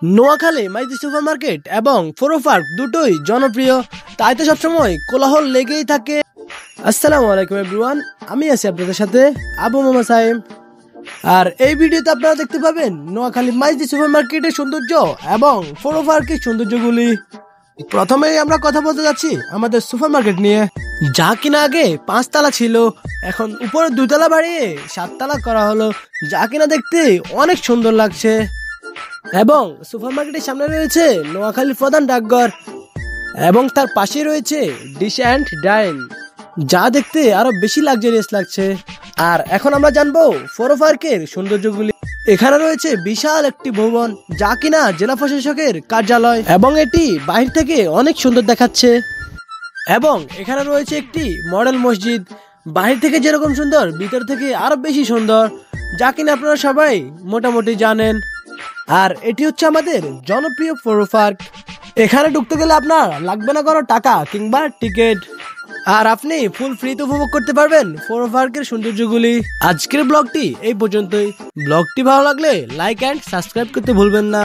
Noakhali Maiti super market এবং ফোরো park দুটোই জনপ্রিয়, তাই তো সবসময় কোলাহল লেগেই থাকে। আসসালামু আলাইকুম এভরিওয়ান, আমি আছি আপনাদের সাথে আবু মোহাম্মদ সাইম। আর এই ভিডিওতে আপনারা দেখতে পাবেন নোয়াখালী মাইতি সুপার মার্কেটের সৌন্দর্য এবং ফোরো পার্কের সৌন্দর্যগুলি। প্রথমেই আমরা কথা বলতে যাচ্ছি আমাদের সুপার মার্কেট নিয়ে, যা কিনা আগে 5 তলা ছিল, এখন উপরে 2 তলা বাড়িয়ে 7 তলা করা হলো, যা কিনা দেখতে অনেক সুন্দর লাগছে। এবং সুপার মার্কেটের সামনে রয়েছে নোয়াখালীর প্রধান ডাকঘর এবং তার পাশে রয়েছে ডিশ অ্যান্ড ডাইন, যা দেখতে আরো বেশি লাক্সারিয়াস লাগছে। আর এখন আমরা জানবো ফোরো পার্কের সৌন্দর্যগুলি। এখানে রয়েছে বিশাল একটি ভবন, যা কিনা জেলা প্রশাসকের কার্যালয় এবং এটি বাহির থেকে অনেক সুন্দর দেখাচ্ছে। এবং এখানে রয়েছে একটি মডেল মসজিদ, বাহির থেকে যেরকম সুন্দর ভিতর থেকে আরো বেশি সুন্দর, যা কিনা আপনারা সবাই মোটামুটি জানেন। আর এটি হচ্ছে আমাদের জনপ্রিয় ফোরো পার্ক। এখানে ঢুকতে গেলে আপনার লাগবে না কোনো টাকা কিংবা টিকিট, আর আপনি ফুল ফ্রিতে উপভোগ করতে পারবেন ফোরো পার্কের সৌন্দর্যগুলি। আজকের ব্লগটি এই পর্যন্তই। ব্লগটি ভালো লাগলে লাইক অ্যান্ড সাবস্ক্রাইব করতে ভুলবেন না।